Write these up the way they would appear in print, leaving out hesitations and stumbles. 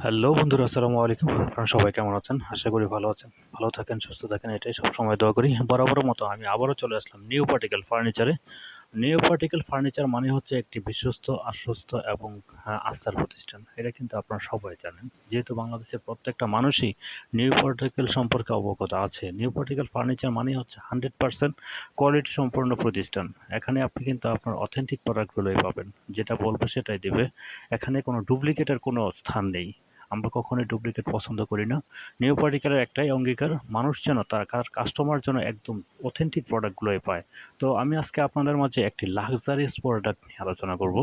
Hello বন্ধুরা, আসসালামু আলাইকুম। আপনারা সবাই কেমন আছেন? আশা করি ভালো আছেন। ভালো থাকেন, সুস্থ থাকেন, এটাই সবসময় দোয়া করি। বরাবরের মতো আমি আবারও চলে আসলাম নিউ পার্টিকেল ফার্নিচারে। নিউ পার্টিকেল ফার্নিচার মানে হচ্ছে একটি বিশ্বস্ত, আশ্বস্ত এবং আস্থার প্রতিষ্ঠান। এটা কিন্তু আপনারা সবাই জানেন। যেহেতু বাংলাদেশের প্রত্যেকটা মানুষই নিউ পার্টিকেল সম্পর্কে অবগত আছে। নিউ পার্টিকেল ফার্নিচার মানেই হচ্ছে 100% কোয়ালিটি সম্পন্ন প্রতিষ্ঠান। এখানে আপনি কিন্তু আপনার অথেন্টিক প্রোডাক্টগুলোই পাবেন। যেটা বলবে সেটাই দিবে। এখানে কোনো ডুপ্লিকেটের কোনো স্থান নেই। আমরা কখনোই ডুপ্লিকেট পছন্দ করি না। নিউ পার্টিকেলের একটাই অঙ্গীকার, মানুষ যেন তার কাস্টমার যেন একদম অথেন্টিক প্রোডাক্টগুলোই পায়। তো আমি আজকে আপনাদের মাঝে একটি লাক্সারিয়াস প্রোডাক্ট নিয়ে আলোচনা করব।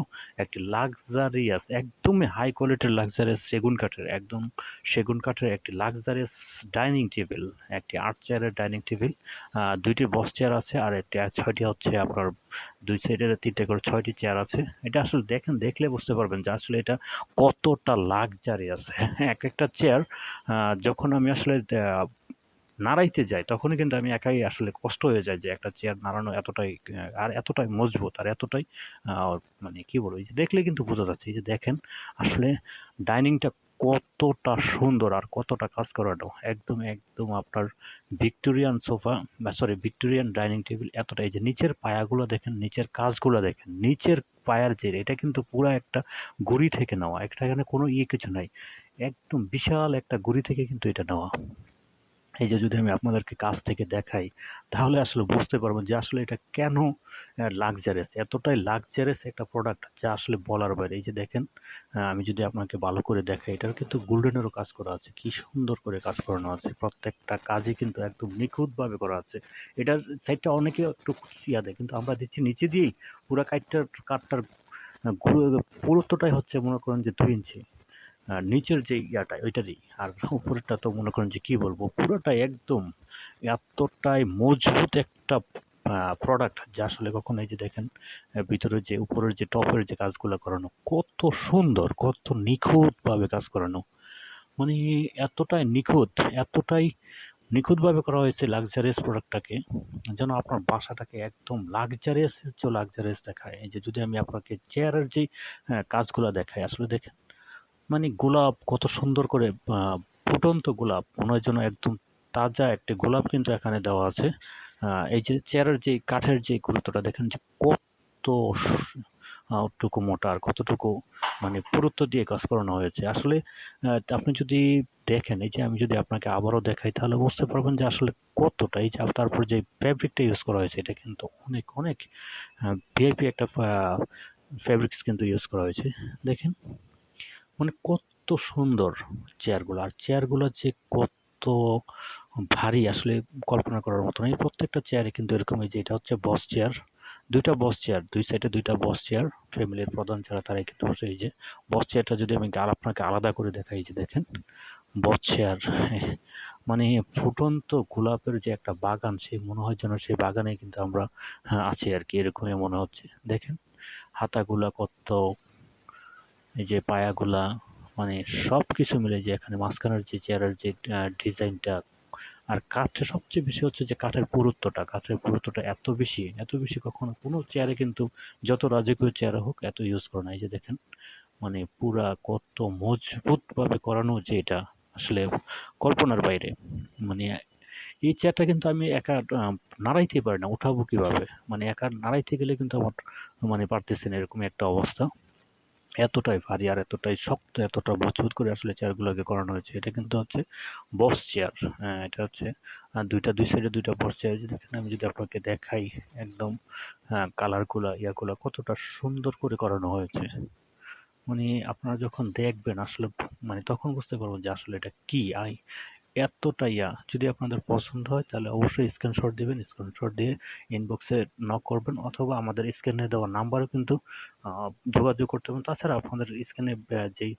একটি লাক্সারিয়াস, একদমই হাই কোয়ালিটির লাক্সারিয়াস সেগুন কাঠের একটি লাক্সারিয়াস ডাইনিং টেবিল, একটি ৮ চেয়ারের ডাইনিং টেবিল। ২টি বস চেয়ার আছে আর ৬টি হচ্ছে আপনার ২ সাইডে ৩টে করে ৬টি চেয়ার আছে। এটা আসলে দেখলে বুঝতে পারবেন যে আসলে এটা কতটা লাক্সারিয়াস। একেকটা চেয়ার যখন আমি আসলে নাড়াইতে যাই তখনই কিন্তু আমি একাই আসলে কষ্ট হয়ে যায় যে একটা চেয়ার নাড়ানো এতটাই আর এতটাই মজবুত আর এতটাই আ মানে কি বলবো? এই যে দেখলে কিন্তু বোঝা যাচ্ছে। এই যে দেখেন আসলে ডাইনিংটা কতটা সুন্দর আর কতটা কাজ করানো। একদম আপনার ভিক্টোরিয়ান সোফা বা সরি ভিক্টোরিয়ান ডাইনিং টেবিল এতটা এই যে নিচের পায়াগুলো দেখেন, নিচের কাজগুলো দেখেন। নিচের পায়ার যে এটা কিন্তু পুরা একটা গুঁড়ি থেকে নেওয়া। এখানে কোনো কিছু নাই। একদম বিশাল একটা গুঁড়ি থেকে কিন্তু এটা নেওয়া। এই যে যদি আমি আপনাদেরকে কাছ থেকে দেখাই, তাহলে আসলে বুঝতে পারবেন যে আসলে এটা কেন লাক্সারিয়াস। এতটাই লাক্সারিয়াস একটা প্রোডাক্ট যা আসলে বলার বাইরে। এই যে দেখেন, আমি যদি আপনাকে ভালো করে দেখাই, এটার কিন্তু গোল্ডেনেরও কাজ করা আছে। কি সুন্দর করে কাজ করানো আছে। প্রত্যেকটা কাজই কিন্তু একদম নিখুঁতভাবে করা আছে। এটার সাইডটা অনেকে একটু দেয়, কিন্তু আমরা দিচ্ছি নিচে দিয়েই পুরা কাঠটার পুরুত্বটাই হচ্ছে মনে করেন যে ২ ইঞ্চি। নিচের যে ইয়াটা ওইটারই। আর উপরেরটা তো মনে করেন যে কি বলবো? পুরোটাই একদম এতটাই মজবুত একটা প্রোডাক্ট যা আসলে কখনো এই যে দেখেন ভিতরে যে উপরের যে টপের যে কাজগুলা করানো কত সুন্দর, কত নিখুঁতভাবে কাজ করানো। মানে এতটাই নিখুঁতভাবে করা হয়েছে লাক্সারিয়াস প্রোডাক্টটাকে যেন আপনার বাসাটাকে একদম লাক্সারিয়াস এর চেয়েও লাক্সারিয়াস দেখায়। এই যে যদি আমি আপনাকে চেয়ারের যেই কাজগুলা দেখাই আসলে দেখেন মানে গোলাপ কত সুন্দর করে ফুটন্ত গোলাপ মনে হয় যেন একদম তাজা একটি গোলাপ কিন্তু এখানে দেওয়া আছে। এই যে চেয়ারের যে কাঠের যে গুরুত্বটা দেখেন যে কত টুকু মোটা আর কতটুকু মানে পুরুত্ব দিয়ে কাজ করানো হয়েছে। আসলে আপনি যদি দেখেন এই যে আমি যদি আপনাকে আবারও দেখাই তাহলে বুঝতে পারবেন যে আসলে কতটা এই যে তারপর যে ফেব্রিকটা ইউজ করা হয়েছে এটা কিন্তু অনেক ভিআইপি একটা ফেব্রিক্স কিন্তু ইউজ করা হয়েছে। দেখেন মানে কত সুন্দর চেয়ারগুলো আর চেয়ারগুলো যে কত ভারী আসলে কল্পনা করার মতো না। এই প্রত্যেকটা চেয়ারে কিন্তু এরকম এই যে এটা হচ্ছে বস চেয়ার, ২টা বস চেয়ার, ২ সাইডে ২টা বস চেয়ার। ফ্যামিলির প্রধান যারা তারাই কিন্তু বসে। এই যে বস চেয়ারটা যদি আমি আপনাকে আলাদা করে দেখাই, এই যে দেখেন বস চেয়ার মানে ফুটন্ত গোলাপের যে একটা বাগান সেই মনে হয় যেন সেই বাগানে কিন্তু আমরা আছি আরকি এরকমই মনে হচ্ছে। দেখেন হাতাগুলা কত, এই যে পায়াগুলা মানে সবকিছু মিলে যে এখানে মাঝখানের যে চেয়ারের যে ডিজাইনটা আর কাঠটা সবচেয়ে বেশি হচ্ছে যে কাঠের পুরুত্বটা এত বেশি কখনো কোনো চেয়ারে কিন্তু যত রাজকীয় চেয়ার হোক এত ইউজ করে না। এই যে দেখেন মানে পুরা কত মজবুতভাবে করানো যে এটা আসলে কল্পনার বাইরে। মানে এই চেয়ারটা কিন্তু আমি একা নাড়াইতে পারি না, উঠাবো কিভাবে? মানে একা নাড়াইতে গেলে কিন্তু আমার মানে পারতেছি না এরকম একটা অবস্থা। এতটাই ভারী আর এতটাই শক্ত, এতটা মজবুত করে আসলে চেয়ারগুলোকে করানো হয়েছে। এটা কিন্তু হচ্ছে বস চেয়ার। এটা হচ্ছে ২ সাইডে ২ টা বস চেয়ার। এই যে দেখেন আমি যদি আপনাকে দেখাই একদম কালারগুলা ইয়াগুলা কতটা সুন্দর করে করানো হয়েছে। মানে আপনারা যখন দেখবেন আসলে মানে তখন বুঝতে পারবেন যে আসলে এটা কি? এতটা যদি আপনাদের পছন্দ হয় তাহলে অবশ্যই স্ক্রিনশট দিবেন। স্ক্রিনশট দিয়ে ইনবক্সে নক করবেন অথবা আমাদের স্ক্রিনে দেওয়া নাম্বারে কিন্তু আ যোগাযোগ করতে পারেন। তাছাড়া আপনাদের স্ক্রিনে যেই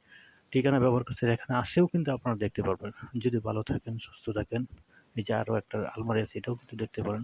ঠিকানা ব্যবহার করছেন এখানে আসেও কিন্তু আপনারা দেখতে পারবেন। যদি ভালো থাকেন, সুস্থ থাকেন। এই যে আরো একটা আলমারি আছে এটাও কিন্তু দেখতে পারেন।